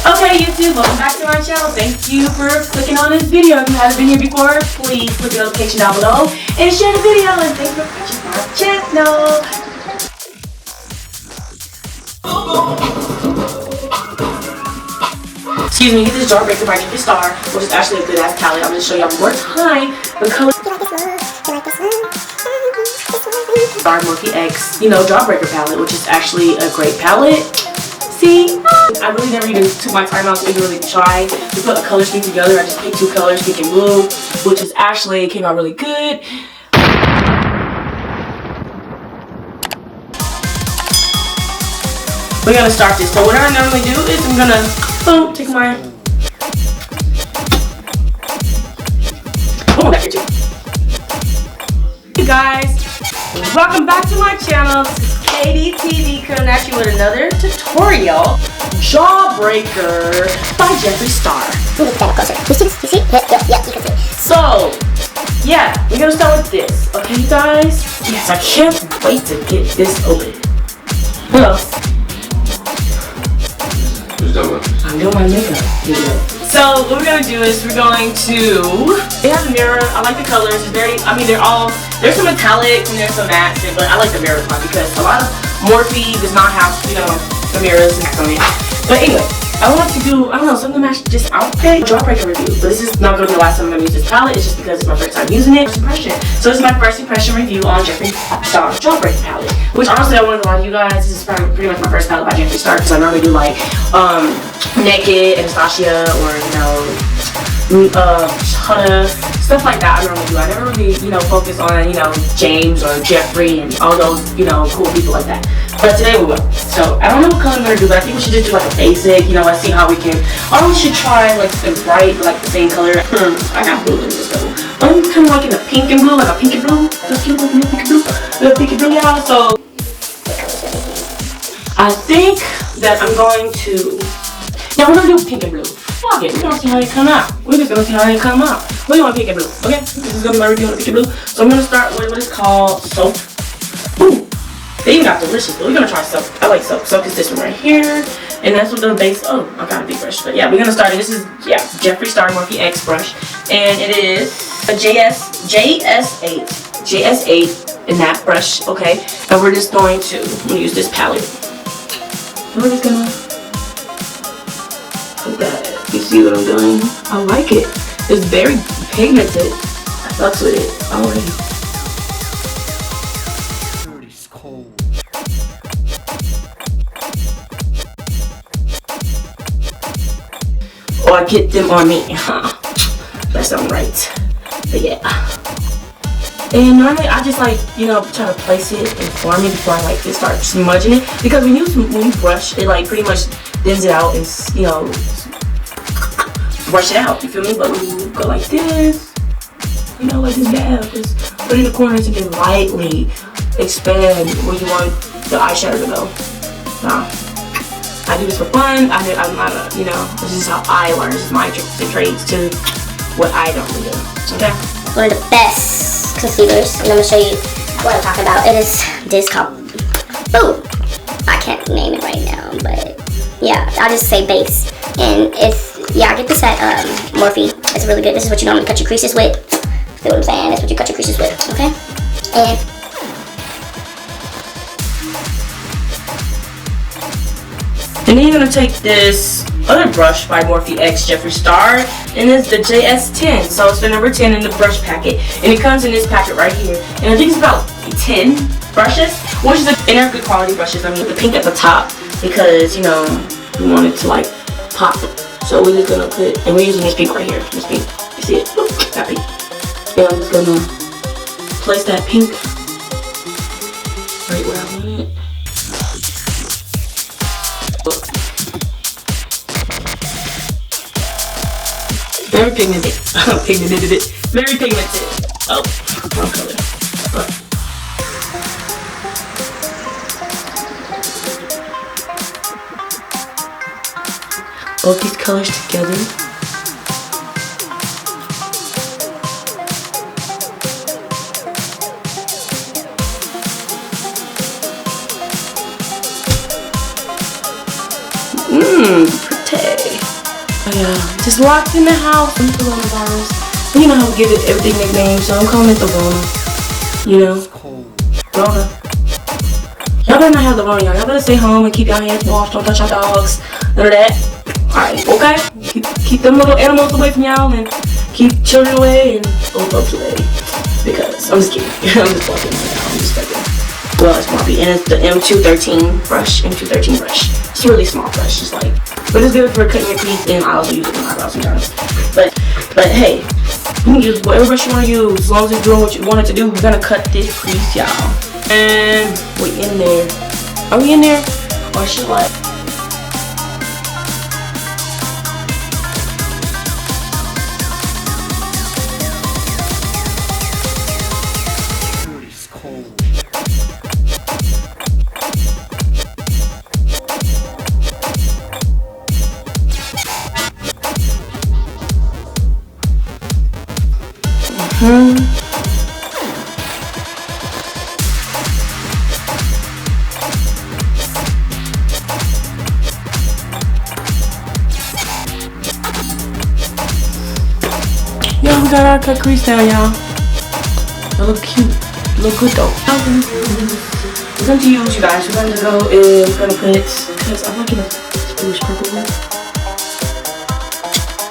Okay, YouTube, welcome back to my channel. Thank you for clicking on this video. If you haven't been here before, please click the notification down below and share the video. And thank you for watching my channel. Excuse me, get this Jawbreaker by JEFFREE Star, which is actually a good ass palette. I'm going to show you one more time the color. Star MORPHE X, Jawbreaker palette, which is actually a great palette. See, I really never even took my time out to even really try to put a color scheme together. I just picked two colors, pink and blue, which is actually came out really good. We're gonna start this. So what I normally do is I'm gonna take my back here too. Hey guys, welcome back to my channel. KDTV coming at you with another tutorial. Jawbreaker by JEFFREE Star. Move it down closer. You see this? You see? Yeah, you can see it. So, yeah, we're gonna start with this. Okay, you guys? Yes, I can't wait to get this open. What else? I'm doing my makeup. So what we're gonna do is we're going to. It has a mirror. I like the colors. It's very. I mean, there's some metallics and there's some mattes, but I like the mirror part because a lot of Morphe does not have the mirrors and on it. But anyway, I want to do something to match this outfit. Jawbreaker review, but this is not gonna be the last time I'm gonna use this palette. It's just because it's my first time using it. So this is my first impression review on JEFFREE Star Jawbreaker palette. Which honestly I wanted to lie to you guys. This is pretty much my first palette by JEFFREE Star because I normally do like Naked, Anastasia, or HUDA, stuff like that. I normally do. I never really focus on James or Jeffree and all those cool people like that. But today we will. So I don't know what color I'm gonna do, but I think we should just do like a basic. Let's see how we can. Or we should try like the bright, like the same color. I got blue in this though. I'm kind of like in the pink and blue, like a pink and blue. Let's do like a pink and blue, y'all. So I think that I'm going to. Now we're gonna do pink and blue. Fuck it, we're gonna see how they come out. We're just gonna see how they come out. We're doing pink and blue, okay? This is gonna be my review on pink and blue. So I'm gonna start with what is called soap. Ooh, they even got delicious, but we're gonna try soap. I like soap. Soap is this one right here. And that's what the base, oh, I got a big brush. But yeah, we're gonna start, and this is, JEFFREE Star MORPHE X brush. And it is a JS8 in that brush, okay? And we're just going to use this palette. And we're just gonna put that. You see what I'm doing? I like it. It's very pigmented. I fucks with it already. It's cold. Or I get them on me. That sounds right. But yeah. And normally I just like, try to place it and form it before I like to start smudging it. Because when you brush, it like pretty much thins it out and brush it out, you feel me? But when you go like this, like this bad, just put it in the corners and then lightly expand where you want the eyeshadow to go. Nah, I do this for fun. I'm not this is how I learn. This is my tricks and trades to what I don't do. Okay? One of the best concealers, and I'm gonna show you what I'm talking about. It is this called, I can't name it right now, but yeah, I'll just say base. And I get this at Morphe. It's really good. This is what you normally cut your creases with. See what I'm saying? That's what you cut your creases with, okay? And then you're gonna take this other brush by Morphe X JEFFREE Star, and it's the JS10. So it's the number 10 in the brush packet, and it comes in this packet right here. And I think it's about 10 brushes, which is they're good quality brushes. I mean, the pink at the top because we want it to like pop. So we're just gonna put, and we're using this pink right here. This pink, you see it? Oop, that pink. And I'm just gonna place that pink right where I want it. Very pigmented. Very pigmented. Oh, wrong color. Both these colors together. Pretty. yeah, just locked in the house from coronavirus. But you know how we give it everything nicknames, so I'm calling it the Rona. You know, Rona. Y'all better not have the Rona, y'all. Y'all better stay home and keep your hands washed. Don't touch your dogs. None of that. Alright, okay? Keep them little animals away from y'all and keep children away and old folks away. Because I'm just kidding. I'm just fucking with y'all. I'm just fucking. Well, it's MORPHE, and it's the M213 brush. M213 brush. It's a really small brush, just like. But it's good for cutting your crease, and I also use it in my eyebrows sometimes. But hey, you can use whatever brush you want to use, as long as it's doing what you want it to do. We're gonna cut this crease, y'all. And we in there. Are we in there? Or should I? Yeah, we got our cut crease down, y'all. It look cute. It look good though. We're going to use, you guys. We're going to go and we're going to put it, because I'm liking a bluish purple one.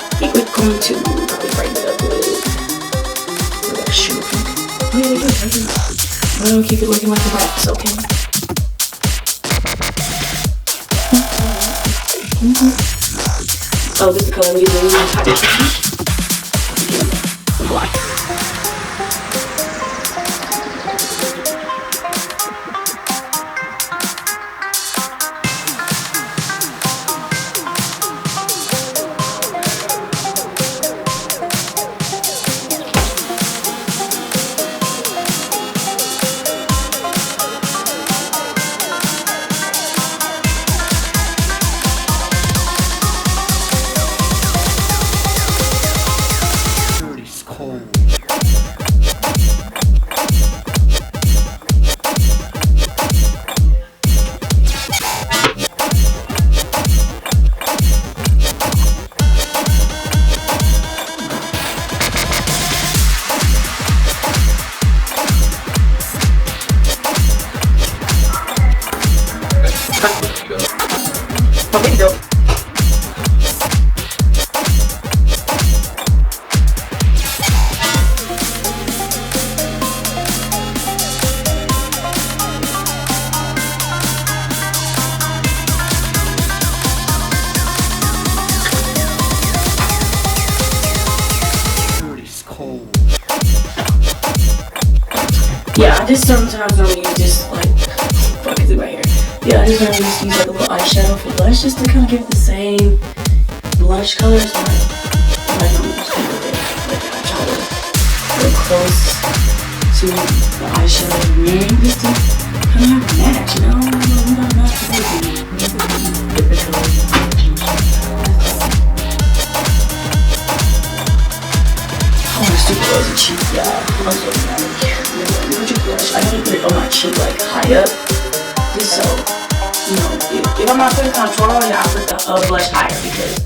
I think we're going to probably brighten it up a little. We're going to shoot. Oh yeah, we're going to keep it looking like the wax, okay? Oh, this is the color I'm using. I'm going to type it. Black. Okay, go. Yeah, I just sometimes don't use this, like, fuck is it right here? Yeah, I just don't use like a little eyeshadow for blush, just to kind of give it the same blush colors. Like I'm just gonna do it. Like I try to go close to the eyeshadow just to kind of have a match, you know? We gotta match the different colors. Oh, my stupid rosy cheek, y'all. I'm so mad. Blush. I need to put it on my cheek like high up, just so, you know, if I'm not putting contour on it, I'll put the blush higher, because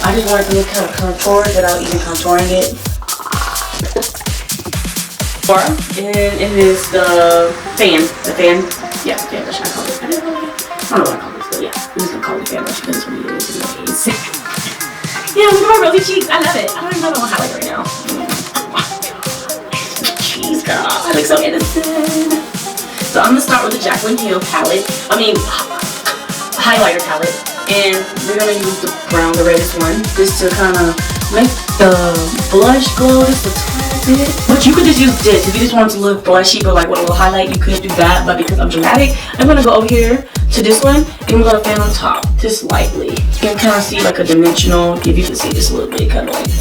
I just want it to look kind of contoured without even contouring it. And it is the fan blush I call it. I don't know what I call this, but yeah, I'm just gonna call it fan blush because it's what it is anyways. Yeah, look at my rosy cheeks, I love it. I don't even know what I want to highlight right now. Girl, I look so innocent. So I'm gonna start with the JACLYN palette. Highlighter palette, and we're gonna use the brown, the reddest one, just to kind of make the blush glow just a tiny bit. But you could just use this if you just want to look blushy, but like with a little highlight, you could do that. But because I'm dramatic, I'm gonna go over here to this one, and I'm gonna fan on top, just lightly. You can kind of see like a dimensional. If you can see this a little bit, kind of like.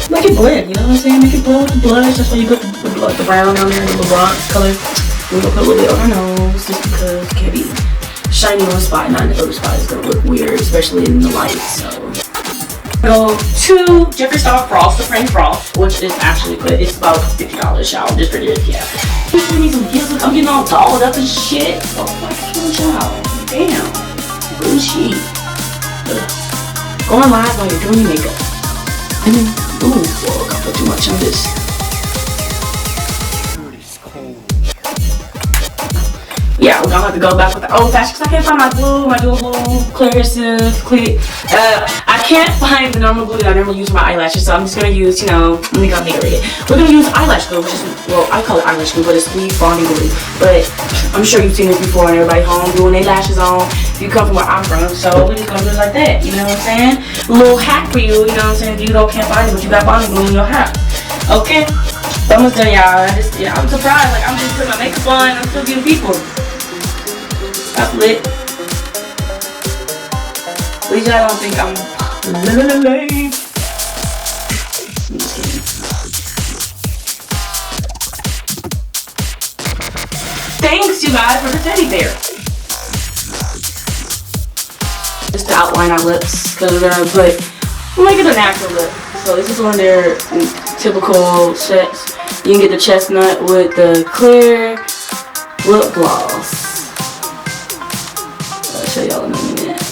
Make it blend, you know what I'm saying? Make it blend with the blush. That's why you put the brown down there, the little bronze color. We're gonna put a little bit on her nose, just because it can't be shiny on one spot, not in the other spot. It's gonna look weird, especially in the light. So, go to JEFFREE Frost Supreme Frost, which is actually good. It's about $50, y'all, just for this. Yeah. Give me some gifts. I'm getting all dolled up and shit. Oh, fuck, y'all. Damn. Bullshit. Go on live while you're doing your makeup. And then, ooh, whoa, I put too much on this. Yeah, we're gonna have to go back with the old fashioned because I can't find my glue, my dual glue, clear adhesive, clear. I can't find the normal glue that I normally use for my eyelashes, so I'm just gonna use, you know, let me go it. We're gonna use eyelash glue, which is, well, I call it eyelash glue, but it's leaf bonding glue. But I'm sure you've seen this before, and everybody home doing their lashes on. If you come from where I'm from, so we're just gonna do it like that. You know what I'm saying? A little hack for you. You know what I'm saying? If you can't find it, but you got bonding glue in your house. Okay. So almost done, y'all. I'm surprised. Like, I'm just putting my makeup on. I'm still getting people. That's lit. At least I don't think I'm late. Thanks, you guys, for the teddy bear. Just to outline our lips, because we're gonna make it a natural lip. So this is one of their typical sets. You can get the chestnut with the clear lip gloss. I'll show y'all in a minute.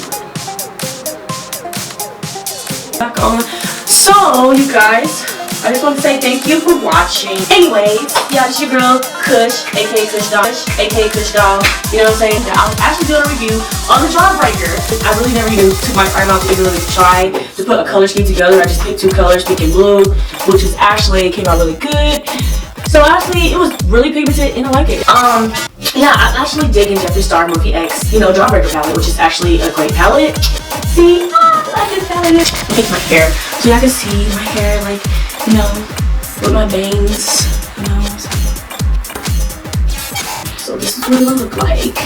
Back on. So, you guys, I just want to say thank you for watching. Anyways, yeah, it's your girl Kush, aka Kush Doll, aka Kush Doll. You know what I'm saying? I was actually doing a review on the Jawbreaker. I really never even took my time out to really try to put a color scheme together. I just picked two colors, pink and blue, which is actually came out really good. So actually, it was really pigmented and I like it. Yeah, I'm actually digging Jeffree Star Morphe X, you know, Jawbreaker palette, which is actually a great palette. See, I like this palette. Take my hair, so y'all can see my hair, like, you know, with my bangs, you know. So this is what it will look like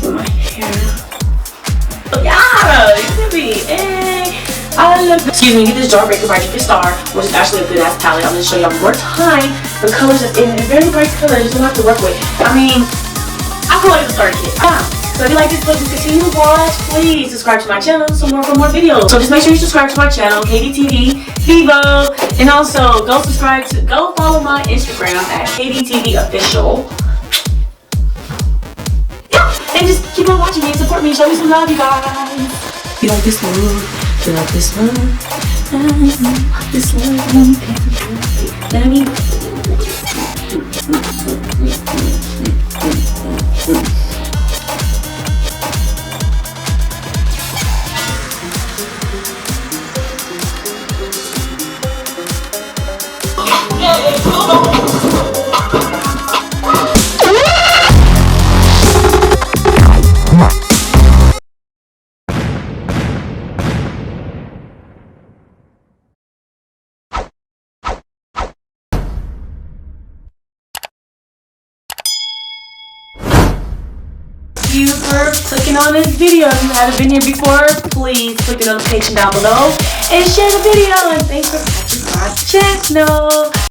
with my hair. Oh, yeah, you can be, excuse me, get this Jawbreaker by Jeffree Star, which is actually a good ass palette. I'm gonna show y'all one more time the colors that's in it. Very bright colors, you don't have to work with. I mean, I feel like it's a starter kit. So if you like this video, continue to watch. Please subscribe to my channel for more videos. So just make sure you subscribe to my channel, KDTV, Vivo, and also go follow my Instagram at KDTV Official. Yeah, and just keep on watching me and support me. Show me some love, you guys. You like this one? You like this one? This one? Let me. You for clicking on this video. If you haven't been here before, please click the notification down below and share the video. And thanks for watching my channel.